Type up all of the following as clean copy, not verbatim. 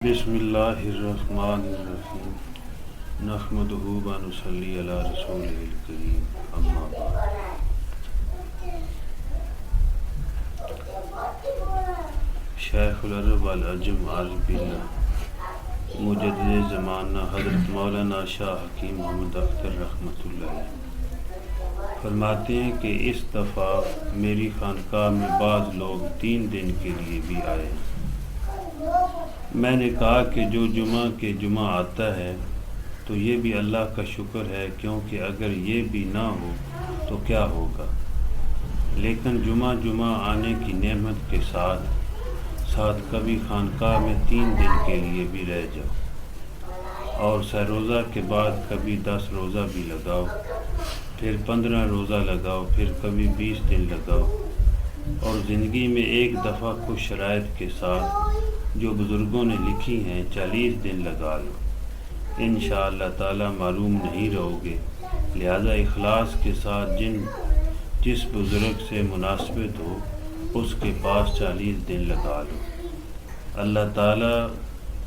بسم اللہ الرحمن الرحیم نحمدہ و نصلی علی رسولہ الکریم اما بعد۔ شیخ العرب والعجم عارف باللہ مجدد زمانہ حضرت مولانا شاہ حکیم محمد اختر رحمۃ اللہ علیہ فرماتے ہیں کہ اس دفعہ میری خانقاہ میں بعض لوگ 3 دن کے لیے بھی آئے ہیں۔ میں نے کہا کہ جو جمعہ آتا ہے تو یہ بھی اللہ کا شکر ہے، کیونکہ اگر یہ بھی نہ ہو تو کیا ہوگا، لیکن جمعہ آنے کی نعمت کے ساتھ کبھی خانقاہ میں 3 دن کے لیے بھی رہ جاؤ، اور سہ روزہ کے بعد کبھی 10 روزہ بھی لگاؤ، پھر 15 روزہ لگاؤ، پھر کبھی 20 دن لگاؤ، اور زندگی میں ایک دفعہ کچھ شرائط کے ساتھ جو بزرگوں نے لکھی ہیں 40 دن لگا لو، انشاءاللہ تعالی معروم نہیں رہو گے۔ لہذا اخلاص کے ساتھ جس بزرگ سے مناسبت ہو اس کے پاس 40 دن لگا لو، اللہ تعالی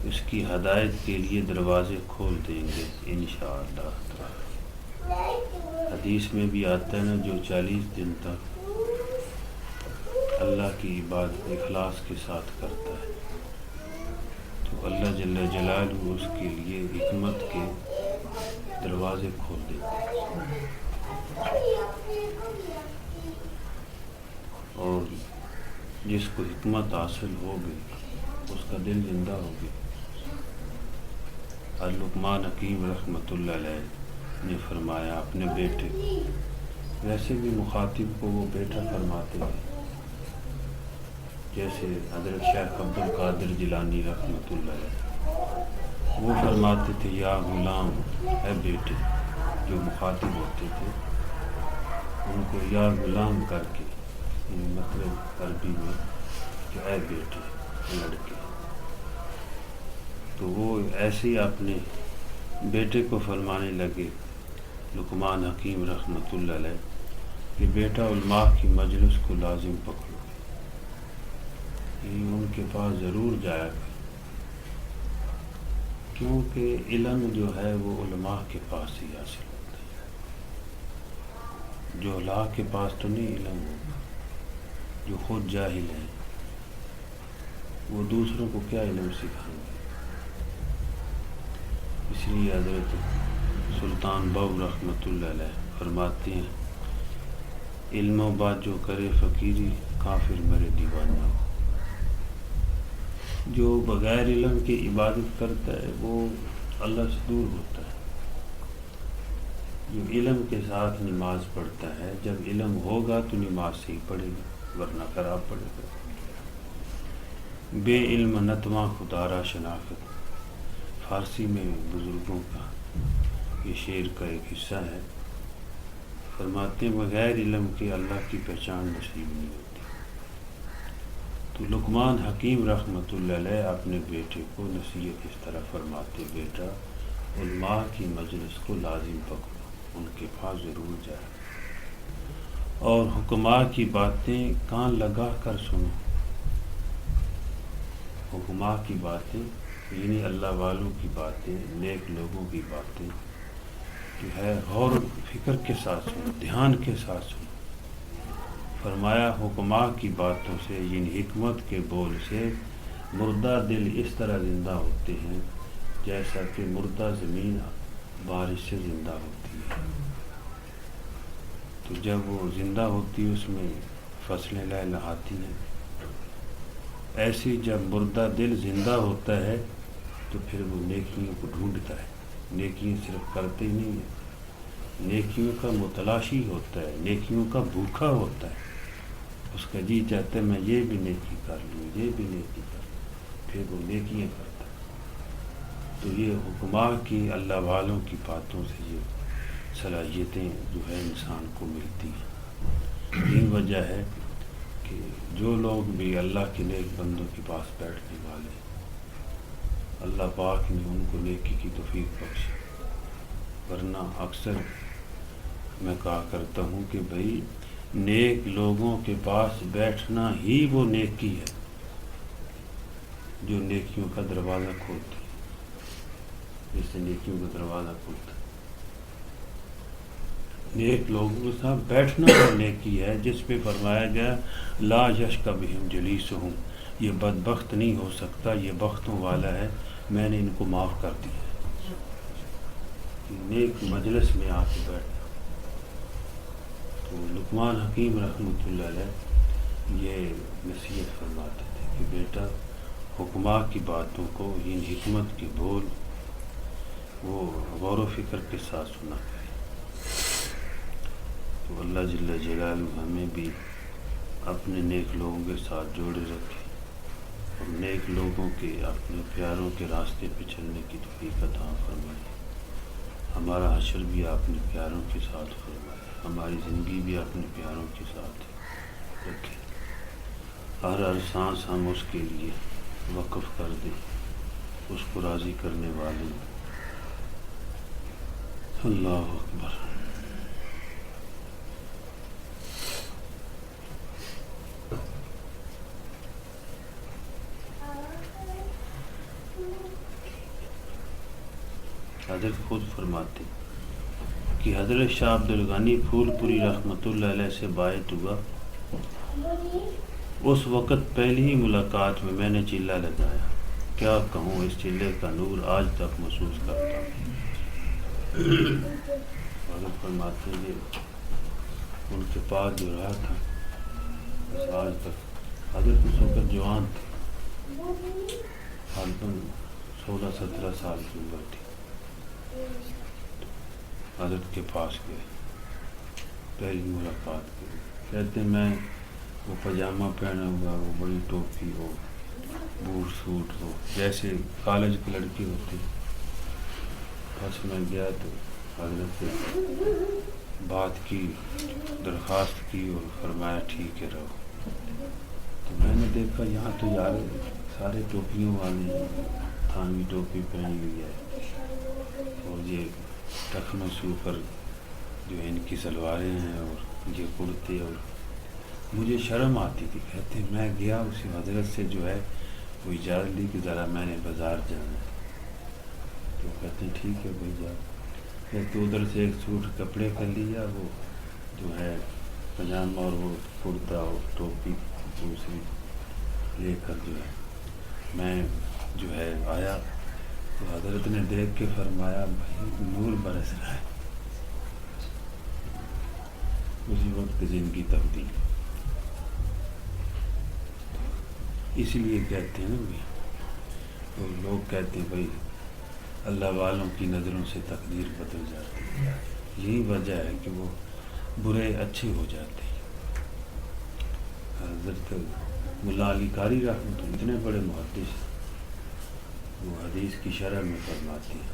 اس کی ہدایت کے لیے دروازے کھول دیں گے انشاءاللہ تعالی۔ حدیث میں بھی آتا ہے نا، جو 40 دن تک اللہ کی عبادت اخلاص کے ساتھ کرتا ہے تو اللہ جل جلالہ اس کے لیے حکمت کے دروازے کھول دیتے ہیں، اور جس کو حکمت حاصل ہو گئی اس کا دل زندہ ہو گیا۔ لقمان حکیم رحمۃ اللہ علیہ نے فرمایا اپنے بیٹے، ویسے بھی مخاطب کو وہ بیٹا فرماتے ہیں، جیسے حضرت شیخ عبد القادر جیلانی رحمۃ اللہ علیہ وہ فرماتے تھے یا غلام، اے بیٹے، جو مخاطب ہوتے تھے ان کو یا غلام کر کے، مطلب عربی میں کہ اے بیٹے، لڑکے، تو وہ ایسے ہی اپنے بیٹے کو فرمانے لگے لقمان حکیم رحمۃ اللہ علیہ کہ بیٹا علماء کی مجلس کو لازم پکڑو، ان کے پاس ضرور جایا کر، کیونکہ علم جو ہے وہ علماء کے پاس ہی حاصل ہوتا ہے، جو اللہ کے پاس تو نہیں علم ہوگا، جو خود جاہل ہیں وہ دوسروں کو کیا علم سکھائیں گے۔ اس لیے حضرت سلطان بہو رحمۃ اللہ علیہ فرماتے ہیں علم و بات جو کرے فقیری، کافر مرے دیوانہ ہو۔ جو بغیر علم کی عبادت کرتا ہے وہ اللہ سے دور ہوتا ہے، جو علم کے ساتھ نماز پڑھتا ہے، جب علم ہوگا تو نماز صحیح پڑھے گا ورنہ خراب پڑھے گا۔ بے علم نتواں خدارا شناخت، فارسی میں بزرگوں کا یہ شعر کا ایک حصہ ہے، فرماتے ہیں بغیر علم کے اللہ کی پہچان نصیب نہیں ہوتی۔ تو لقمان حکیم رحمۃ اللہ علیہ اپنے بیٹے کو نصیحت اس طرح فرماتے، بیٹا علماء کی مجلس کو لازم پکڑو، ان کے پاس ضرور جائے، اور حکماء کی باتیں کان لگا کر سنو۔ حکماء کی باتیں یعنی اللہ والوں کی باتیں، نیک لوگوں کی باتیں جو ہے غور و فکر کے ساتھ سنو، دھیان کے ساتھ سنو۔ فرمایا حکماء کی باتوں سے یعنی حکمت کے بول سے مردہ دل اس طرح زندہ ہوتے ہیں جیسا کہ مردہ زمین بارش سے زندہ ہوتی ہے، تو جب وہ زندہ ہوتی ہے اس میں فصلیں لہلہاتی ہیں، ایسی جب مردہ دل زندہ ہوتا ہے تو پھر وہ نیکیوں کو ڈھونڈتا ہے، نیکیاں صرف کرتے ہی نہیں ہے، نیکیوں کا متلاشی ہوتا ہے، نیکیوں کا بھوکا ہوتا ہے، اس کا جی چاہتا ہے میں یہ بھی نیکی کر لوں، یہ بھی نیکی کر لوں، پھر وہ نیکیاں کرتا ہے۔ تو یہ حکماء کی، اللہ والوں کی باتوں سے یہ صلاحیتیں جو ہے انسان کو ملتی ہیں۔ یہ وجہ ہے کہ جو لوگ بھی اللہ کے نیک بندوں کے پاس بیٹھنے والے، اللہ پاک نے ان کو نیکی کی توفیق بخشی، ورنہ اکثر میں کہا کرتا ہوں کہ بھائی نیک لوگوں کے پاس بیٹھنا ہی وہ نیکی ہے، جو نیکیوں کا دروازہ کھولتی ہے، جس سے نیکیوں کا دروازہ کھولتا ہے۔ نیک لوگوں کے ساتھ بیٹھنا اور نیکی ہے، جس پہ فرمایا گیا لا یشک بہم جلیسہم، یہ بدبخت نہیں ہو سکتا، یہ بختوں والا ہے، میں نے ان کو معاف کر دیا۔ نیک مجلس میں آ کے بیٹھنا۔ تو لقمان حکیم رحمۃ اللہ علیہ یہ نصیحت فرماتے تھے کہ بیٹا حکماء کی باتوں کو، ان حکمت کے بول وہ غور و فکر کے ساتھ سنا کریں۔ تو اللہ جل جلالہ ہمیں بھی اپنے نیک لوگوں کے ساتھ جوڑے رکھے اور نیک لوگوں کے، اپنے پیاروں کے راستے پہ چلنے کی توفیق عطا فرمائے۔ ہمارا حشر بھی اپنے پیاروں کے ساتھ فرمائے، ہماری زندگی بھی اپنے پیاروں کے ساتھ رکھے، ہر سانس ہم اس کے لیے وقف کر دیں، اس کو راضی کرنے والے۔ اللہ اکبر۔ حضرت خود فرماتے کہ حضرت شاہ عبد الغنی پھول پوری رحمۃ اللہ علیہ سے باعث ہوا، اس وقت پہلی ہی ملاقات میں نے چلہ لگایا، کیا کہوں اس چلے کا نور آج تک محسوس کرتا ہوں۔ حضرت فرماتے ہیں ان کے پاس جو رہا تھا بس آج تک، حضرت اس وقت جوان تھے، غالباً 16-17 سال کی عمر تھی۔ حضرت کے پاس گئے، پہلی ملاقات کی، کہتے میں وہ پاجامہ پہنا ہوا، وہ بڑی ٹوپی ہو، بوٹ سوٹ ہو، جیسے کالج کی لڑکی ہوتی، بس میں گیا تو حضرت سے بات کی، درخواست کی اور فرمایا ٹھیک ہے رہو۔ تو میں نے دیکھا یہاں تو یار سارے ٹوپیوں والے، تھانوی ٹوپی پہنی ہوئی ہے اور یہ ٹخنوں سے اوپر جو ان کی سلواریں ہیں اور یہ کرتے، اور مجھے شرم آتی تھی۔ کہتے میں گیا اسی حضرت سے جو ہے وہ اجازت لی کہ ذرا میں نے بازار جانا ہے، تو کہتے ہیں ٹھیک ہے بھائی جا۔ کہتے ادھر سے ایک سوٹ کپڑے کا لیا، وہ جو ہے پاجامہ اور وہ کرتا اور ٹوپی دوسری لے کر جو ہے میں جو ہے آیا، تو حضرت نے دیکھ کے فرمایا بھائی نور برس رہا ہے۔ اسی وقت زندگی تبدیل۔ اس لیے کہتے ہیں نا بھائی، تو لوگ کہتے ہیں بھائی اللہ والوں کی نظروں سے تقدیر بدل جاتی ہے، یہی وجہ ہے کہ وہ برے اچھے ہو جاتے ہیں۔ حضرت ملا علی قاری رحمۃ اللہ اتنے بڑے محدث ہیں، وہ حدیث کی شرح میں فرماتے ہیں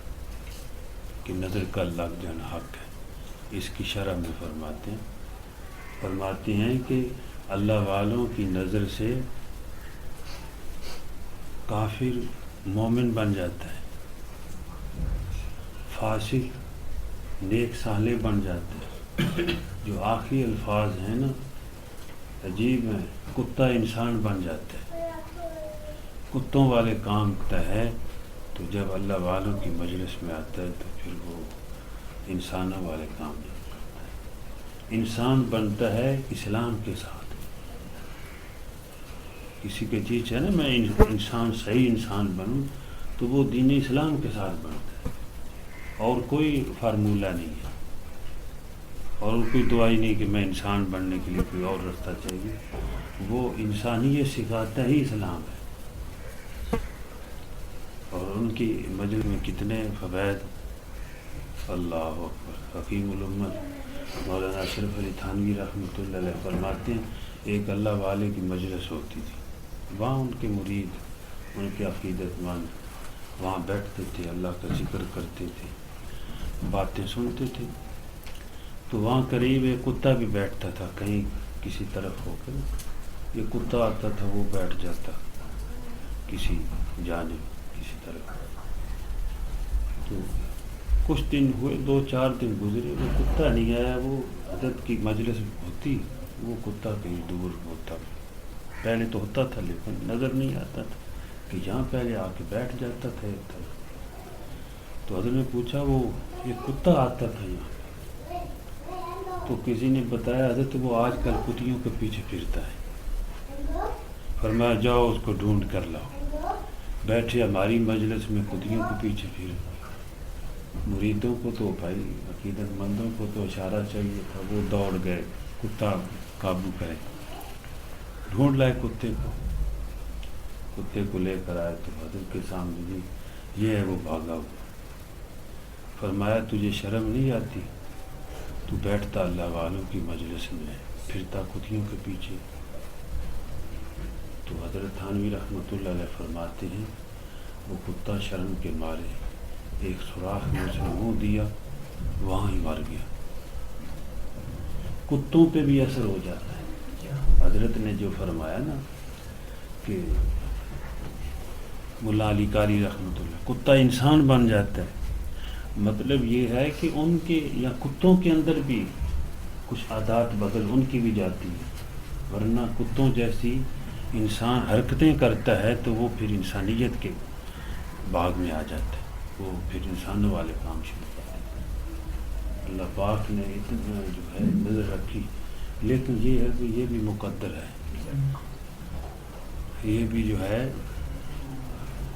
کہ نظر کا لگ جانا حق ہے، اس کی شرح میں فرماتے ہیں کہ اللہ والوں کی نظر سے کافر مومن بن جاتا ہے، فاسق نیک صالح بن جاتا ہے۔ جو آخری الفاظ ہیں نا عجیب ہیں، کتا انسان بن جاتا ہے، کتوں والے کام کرتا ہے، تو جب اللہ والوں کی مجلس میں آتا ہے تو پھر وہ انسانوں والے کام نہیں کرتا ہے، انسان بنتا ہے اسلام کے ساتھ۔ کسی کے چیز ہے نا میں انسان صحیح انسان بنوں تو وہ دین اسلام کے ساتھ بنتا ہے، اور کوئی فارمولہ نہیں ہے، اور کوئی دعائی نہیں کہ میں انسان بننے کے لیے کوئی اور راستہ چاہیے، وہ انسانیت سکھاتا ہی اسلام ہے۔ اور ان کی مجلس میں کتنے فوائد، اللہ اکبر۔ حکیم الامت مولانا اشرف علی تھانوی رحمۃ اللہ علیہ فرماتے ہیں ایک اللہ والے کی مجلس ہوتی تھی، وہاں ان کے مرید، ان کے عقیدت مند وہاں بیٹھتے تھے، اللہ کا ذکر کرتے تھے، باتیں سنتے تھے۔ تو وہاں قریب ایک کتا بھی بیٹھتا تھا، کہیں کسی طرف ہو کر یہ کتا آتا تھا، وہ بیٹھ جاتا کسی جانب کسی طرف۔ تو کچھ دن ہوئے، 2-4 دن گزرے، وہ کتا نہیں آیا، وہ حضرت کی مجلس ہوتی، وہ کتا کہیں دور ہوتا، پہلے تو ہوتا تھا لیکن نظر نہیں آتا تھا۔ کہ یہاں پہلے آ کے بیٹھ جاتا تھا ایک طرف. تو حضرت نے پوچھا وہ یہ کتا آتا تھا یہاں پہ؟ تو کسی نے بتایا حضرت وہ آج کل کتیوں کے پیچھے پھرتا ہے. فرمایا جاؤ اس کو ڈھونڈ کر لاؤ. بیٹھے ہماری مجلس میں کتیوں کے پیچھے پھر. مریدوں کو تو بھائی عقیدت مندوں کو تو اشارہ چاہیے تھا، وہ دوڑ گئے کتا قابو کرے. ڈھونڈ لائے کتے کو لے کر آئے تو حضرت کے سامنے جی یہ ہے وہ بھاگا ہوا. فرمایا تجھے شرم نہیں آتی؟ تو بیٹھتا اللہ والوں کی مجلس میں پھرتا کتیوں کے پیچھے. تو حضرت تھانوی رحمۃ اللہ علیہ فرماتے ہیں وہ کتا شرم کے مارے ایک سوراخ میں اس نے منہ دیا، وہاں ہی مر گیا. کتوں پہ بھی اثر ہو جاتا ہے. حضرت نے جو فرمایا نا کہ ملا علی قاری رحمۃ اللہ کتا انسان بن جاتا ہے، مطلب یہ ہے کہ ان کے یا کتوں کے اندر بھی کچھ عادات بدل ان کی بھی جاتی ہے، ورنہ کتوں جیسی انسان حرکتیں کرتا ہے تو وہ پھر انسانیت کے باغ میں آ جاتا ہے، وہ پھر انسانوں والے کام شروع کرتے ہیں. اللہ پاک نے اتنا جو ہے نظر رکھی، لیکن یہ ہے کہ یہ بھی مقدر ہے. یہ بھی جو ہے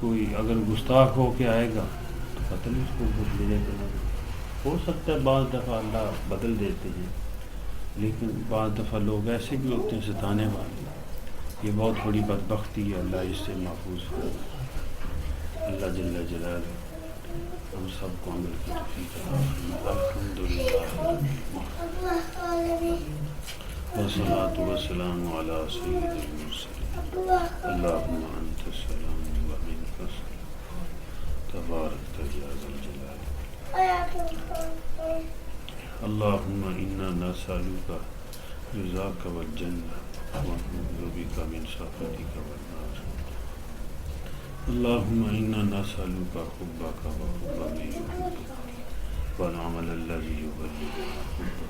کوئی اگر گستاخ ہو کے آئے گا تو پتہ نہیں اس کو بدلے دیتے ہیں. ہو سکتا ہے بعض دفعہ اللہ بدل دیتے ہیں، لیکن بعض دفعہ لوگ ایسے بھی ہوتے ہیں ستانے والے. یہ بہت بڑی بدبختی ہے، اللہ اس سے محفوظ ہے. اللہ جل جلالہ ہم سب کو عمل کی توفیق عطا فرمائے. الحمدللہ والصلاۃ والسلام علی سید المرسلین. اللہم انت السلام و منک السلام تبارک یا ذا الجلال. اللہم انا نسألک رضاک والجنہ ونعوذ بک من سخطک والنار. اللہم انا نسألک حبک وحب من یحبک والعمل الذی یبلغ حبک.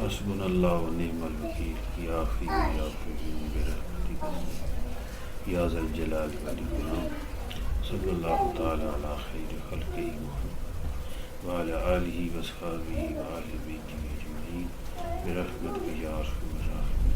حسبنا اللہ ونعم الوکیل. یا حی یا قیوم برحمتک یا ذا الجلال والاکرام. صلی اللہ تعالی علی خیر خلقہ محمد وعلی آلہ واصحابہ وآل بیتہ اجمعین برحمتک یا ارحم الراحمین.